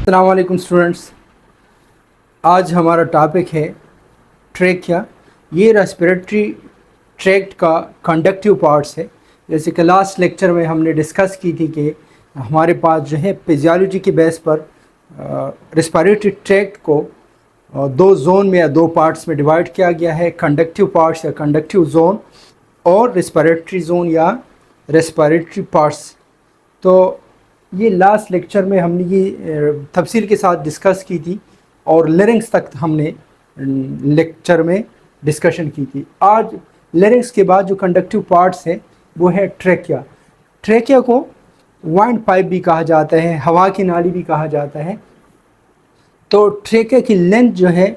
अस्सलाम वालेकुम स्टूडेंट्स। आज हमारा टॉपिक है ट्रेकिया। ये रेस्पिरेटरी ट्रैक्ट का कंडक्टिव पार्ट्स है। जैसे कि लास्ट लेक्चर में हमने डिस्कस की थी कि हमारे पास जो है फिजियोलॉजी के बेस पर रेस्पिरेटरी ट्रैक्ट को दो जोन में या दो पार्ट्स में डिवाइड किया गया है, कंडक्टिव पार्ट्स या कंडक्टिव जोन और रेस्पिरेटरी जोन या रेस्पिरेटरी पार्ट्स। तो ये लास्ट लेक्चर में हमने ये तफसील के साथ डिस्कस की थी और लेरिंग्स तक हमने लेक्चर में डिस्कशन की थी। आज लेरिंग्स के बाद जो कंडक्टिव पार्ट्स है वो है ट्रेकिया। ट्रेकिया को वाइंड पाइप भी कहा जाता है, हवा की नाली भी कहा जाता है। तो ट्रेकिया की लेंथ जो है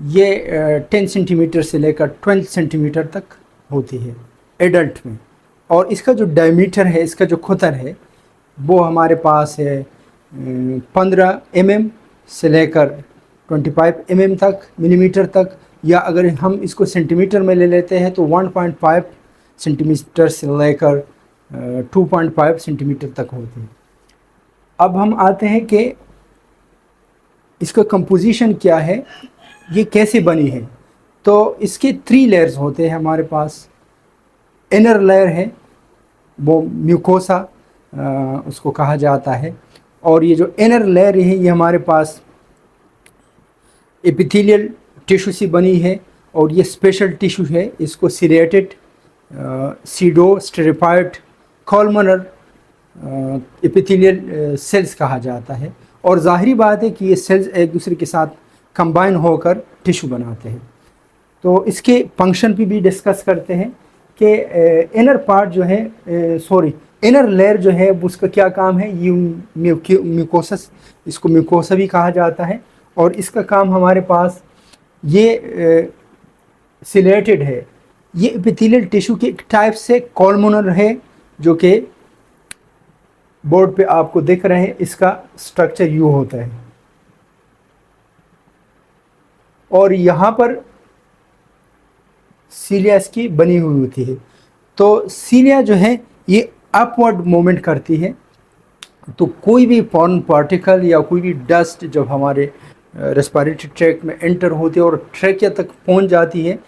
ये 10 सेंटीमीटर से लेकर 12 सेंटीमीटर तक होती है एडल्ट में, और इसका जो डायमीटर है, इसका जो खुतर है वो हमारे पास है 15 mm से लेकर 25 mm तक, मिलीमीटर तक, या अगर हम इसको सेंटीमीटर में ले लेते हैं तो 1.5 सेंटीमीटर से लेकर 2.5 सेंटीमीटर तक होती है। अब हम आते हैं कि इसका कंपोजिशन क्या है, ये कैसे बनी है। तो इसके 3 लेयर्स होते हैं हमारे पास। इनर लेयर है वो म्यूकोसा उसको कहा जाता है, और ये जो इनर लेयर है ये हमारे पास एपिथेलियल टिश्यू से बनी है, और ये स्पेशल टिश्यू है। इसको ciliated pseudostratified columnar epithelial cells कहा जाता है। और ज़ाहिरी बात है कि ये सेल्स एक दूसरे के साथ कंबाइन होकर टिश्यू बनाते हैं। तो इसके फंक्शन भी डिस्कस करते हैं कि इनर पार्ट जो है इनर लेयर जो है उसका क्या काम है। ये म्यूकोसस, इसको म्यूकोसा भी कहा जाता है, और इसका काम हमारे पास ये सिलेटेड है। ये एपिथेलियल टिश्यू के एक टाइप से कॉलमनर है, जो कि बोर्ड पे आपको दिख रहे हैं। इसका स्ट्रक्चर यू होता है, और यहाँ पर सीलिया इसकी बनी हुई होती है। तो सीलिया जो है ये अपवर्ड मूवमेंट करती है। तो कोई भी फॉरेन पार्टिकल या कोई भी डस्ट जब हमारे रेस्पिरेटरी ट्रैक्ट में एंटर होती है और ट्रैकिया तक पहुंच जाती है,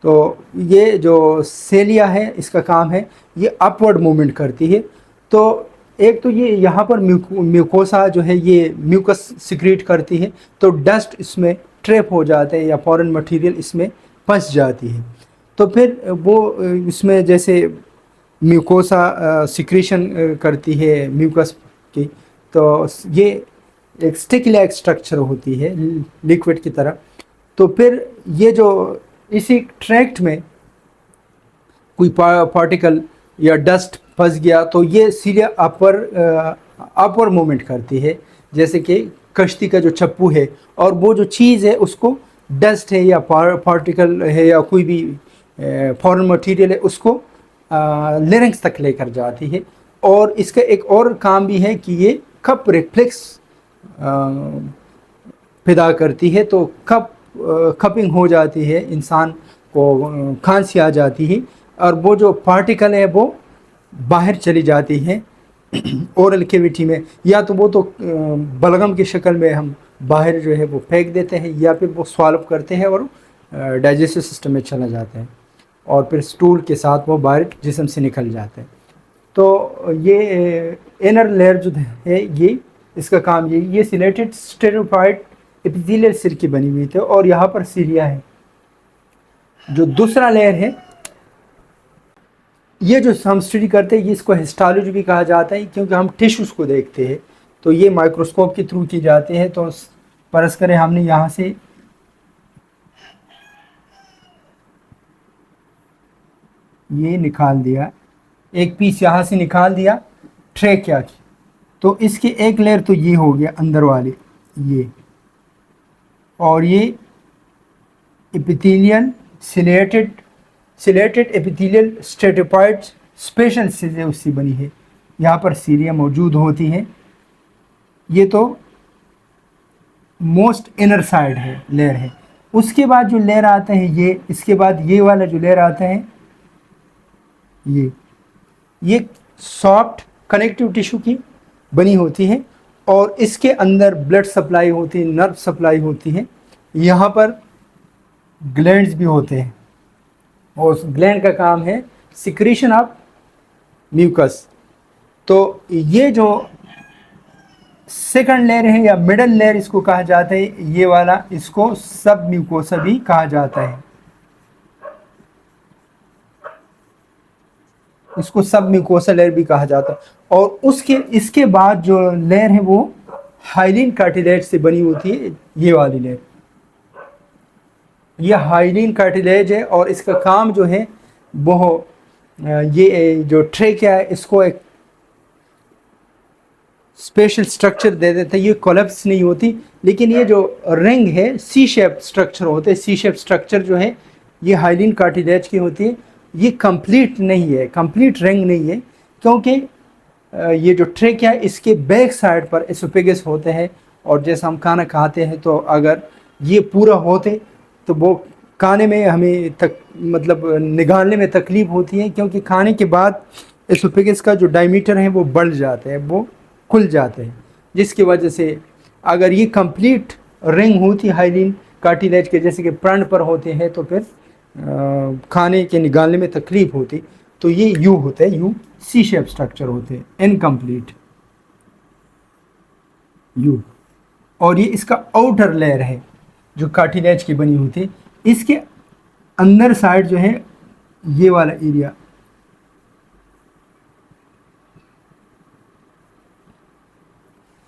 तो ये जो सेलिया है इसका काम है ये अपवर्ड मूवमेंट करती है। तो एक तो ये यहाँ पर म्यूकोसा जो है ये म्यूकस सिक्रीट करती है, तो डस्ट इसमें ट्रैप हो जाते हैं या फॉरेन मटेरियल इसमें फंस जाती है। तो फिर वो इसमें जैसे म्यूकोसा सिक्रीशन करती है म्यूकस की, तो ये एक स्टिक लाइक स्ट्रक्चर होती है लिक्विड की तरह। तो फिर ये जो इसी ट्रैक्ट में कोई पार्टिकल या डस्ट फंस गया तो ये सीलिया अपर मूवमेंट करती है, जैसे कि कश्ती का जो चप्पू है, और वो जो चीज़ है उसको डस्ट है या पार्टिकल है या कोई भी फॉरेन मटेरियल है उसको लेरिंग्स तक लेकर जाती है। और इसका एक और काम भी है कि ये कप रिफ्लेक्स पैदा करती है। तो कपिंग हो जाती है, इंसान को खांसी आ जाती है, और वो जो पार्टिकल है वो बाहर चली जाती है ओरल कैविटी में, या तो वो तो बलगम की शक्ल में हम बाहर जो है वो फेंक देते हैं, या फिर वो स्वाल्व करते हैं और डाइजेस्टिव सिस्टम में चला जाता है, और फिर स्टूल के साथ वो बाहर जिस्म से निकल जाते हैं। तो ये इनर लेयर जो है ये इसका काम ये सिलेटेड स्टेरिफाइड एपिथेलियल सेल की बनी हुई थी, और यहाँ पर सीलिया है। जो दूसरा लेयर है ये जो हम स्टडी करते हैं ये इसको हिस्टोलॉजी भी कहा जाता है, क्योंकि हम टिश्यूज़ को देखते हैं तो ये माइक्रोस्कोप के थ्रू की जाते हैं। तो फर्ज करें हमने यहाँ से ये निकाल दिया, एक पीस यहाँ से निकाल दिया ट्रेकिया की, तो इसकी एक लेयर तो ये हो गया अंदर वाले ये, और ये epithelial chelated epithelial stratified special चीज़ें उससे बनी है। यहाँ पर सीलिया मौजूद होती है। ये तो मोस्ट इनर साइड है, लेयर है। उसके बाद जो लेयर आते हैं ये, इसके बाद ये वाला जो लेयर आता है ये सॉफ्ट कनेक्टिव टिश्यू की बनी होती है, اور اس کے اندر بلڈ سپلائی ہوتی ہے، نرو سپلائی ہوتی ہے، یہاں پر گلینڈز بھی ہوتے ہیں اور اس گلینڈ کا کام ہے سیکریشن آف میوکس. تو یہ جو سیکنڈ لیئر ہے یا مڈل لیئر اس کو کہا جاتا ہے، یہ والا اس کو سب میوکوسا بھی کہا جاتا ہے، اس کو سب میوکوسا لیئر بھی کہا جاتا ہے. اور اس کے بعد جو لیئر ہے وہ ہائلین کارٹیلیج سے بنی ہوتی ہے، یہ والی لیئر، یہ ہائلین کارٹیلیج ہے. اور اس کا کام جو ہے وہ یہ جو ٹریکیا ہے اس کو ایک اسپیشل سٹرکچر دے دیتا ہے، یہ کولیپس نہیں ہوتی. لیکن یہ جو رنگ ہے سی شیپ سٹرکچر ہوتے ہیں، سی شیپ سٹرکچر جو ہے یہ ہائلین کارٹیلیج کی ہوتی ہے. یہ کمپلیٹ نہیں ہے، کمپلیٹ رنگ نہیں ہے، کیونکہ یہ جو ٹریکیا ہے اس کے بیک سائڈ پر ایسوفیگس ہوتے ہیں. اور جیسا ہم کھانا کھاتے ہیں تو اگر یہ پورا ہوتے تو وہ کھانے میں ہمیں مطلب نگالنے میں تکلیف ہوتی ہے، کیونکہ کھانے کے بعد ایسوفیگس کا جو ڈائمیٹر ہے وہ بڑھ جاتے ہیں، وہ کھل جاتے ہیں، جس کی وجہ سے اگر یہ کمپلیٹ رنگ ہوتی ہائلین کارٹیلیج کے جیسے کہ پرنٹ پر ہوتے ہیں تو پھر کھانے کے نگالنے میں تکلیف ہوتی. تو یہ یو ہوتا ہے، یو سی شیپ سٹرکچر ہوتے ہیں، انکمپلیٹ یو. اور یہ اس کا آؤٹر لیئر ہے جو کارٹیلیج کی بنی ہوتی ہے. اس کے اندر سائڈ جو ہے یہ والا ایریا،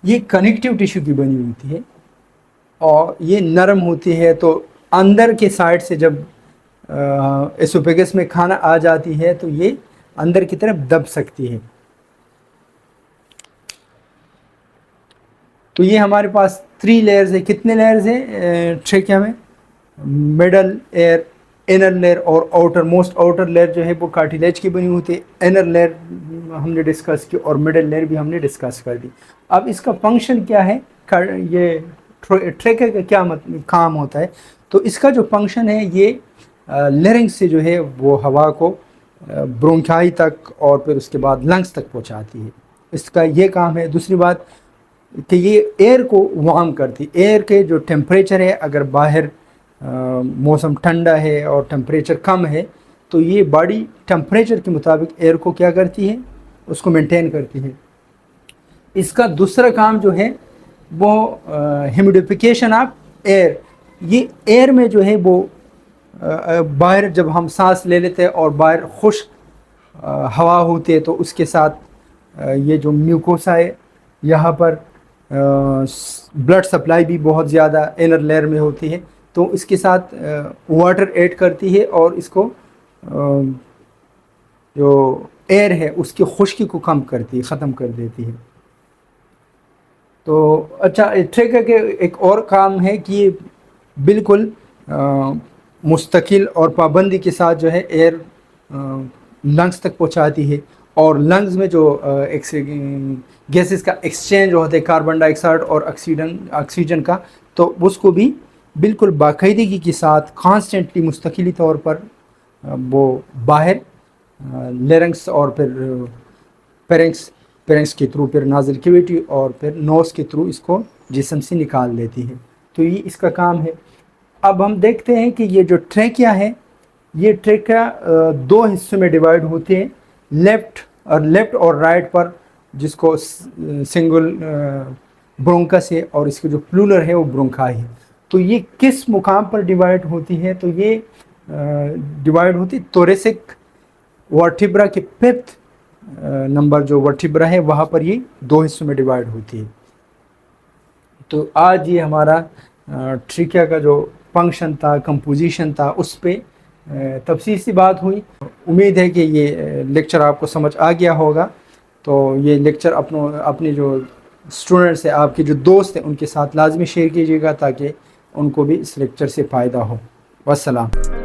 یہ کنیکٹیو ٹیشو کی بنی ہوتی ہے اور یہ نرم ہوتی ہے. تو اندر کے سائڈ سے جب ایسوفیگس میں کھانا آ جاتی ہے تو یہ اندر کی طرف دب سکتی ہے. تو یہ ہمارے پاس 3 لیئرز ہے. کتنے لیئرز ہیں ٹریکیا میں؟ مڈل ایئر، انر لیئر اور آؤٹر موسٹ آؤٹر لیئر جو ہے وہ کارٹیلیج کی بنی ہوتی ہے. انر لیئر ہم نے ڈسکس کی اور مڈل لیئر بھی ہم نے ڈسکس کر دی. اب اس کا فنکشن کیا ہے، یہ ٹریکیا کا کیا کام ہوتا ہے؟ تو اس کا جو فنکشن ہے یہ لیرنگ سے جو ہے وہ ہوا کو برونکائی تک اور پھر اس کے بعد لنگس تک پہنچاتی ہے، اس کا یہ کام ہے. دوسری بات کہ یہ ایئر کو وارم کرتی، ایئر کے جو ٹیمپریچر ہے اگر باہر موسم ٹھنڈا ہے اور ٹیمپریچر کم ہے تو یہ باڈی ٹیمپریچر کے مطابق ایئر کو کیا کرتی ہے، اس کو مینٹین کرتی ہے. اس کا دوسرا کام جو ہے وہ ہیومیڈیفیکیشن آف ایئر. یہ ایئر میں جو ہے وہ باہر جب ہم سانس لے لیتے ہیں اور باہر خشک ہوا ہوتی ہے تو اس کے ساتھ یہ جو میوکوسا ہے یہاں پر بلڈ سپلائی بھی بہت زیادہ انر لیئر میں ہوتی ہے، تو اس کے ساتھ واٹر ایڈ کرتی ہے اور اس کو جو ایئر ہے اس کی خشکی کو کم کرتی ہے، ختم کر دیتی ہے. تو اچھا ٹریکیا کے ایک اور کام ہے کہ یہ بالکل مستقل اور پابندی کے ساتھ جو ہے ایئر لنگس تک پہنچاتی ہے. اور لنگز میں جو گیسز کا ایکسچینج ہوتا ہے کاربن ڈائی آکسائڈ اور آکسیجن کا، تو اس کو بھی بالکل باقاعدگی کے ساتھ کانسٹنٹلی مستقلی طور پر وہ باہر لیرنگس اور پھر پیرنگس کے تھرو، پھر نازل کیویٹی اور پھر نوز کے تھرو اس کو جسم سے نکال لیتی ہے. تو یہ اس کا کام ہے. اب ہم دیکھتے ہیں کہ یہ جو ٹریکیا ہے یہ ٹریکیا 2 حصوں میں ڈیوائیڈ ہوتے ہیں، لیفٹ اور رائٹ پر، جس کو سنگل برونکس ہے اور اس کے جو پلورل ہے وہ برونکائی ہے. تو یہ کس مقام پر ڈیوائیڈ ہوتی ہے؟ تو یہ ڈیوائیڈ ہوتی توریسک ورٹیبرا کے 5th نمبر جو ورٹیبرا ہے وہاں پر یہ 2 حصوں میں ڈیوائیڈ ہوتی ہے. تو آج یہ ہمارا ٹریکیا کا جو فنکشن تھا، کمپوزیشن تھا، اس پہ تفصیل سی بات ہوئی. امید ہے کہ یہ لیکچر آپ کو سمجھ آ گیا ہوگا. تو یہ لیکچر اپنے جو اسٹوڈنٹس ہیں، آپ کے جو دوست ہیں، ان کے ساتھ لازمی شیئر کیجیے گا تاکہ ان کو بھی اس لیکچر سے فائدہ ہو. والسلام.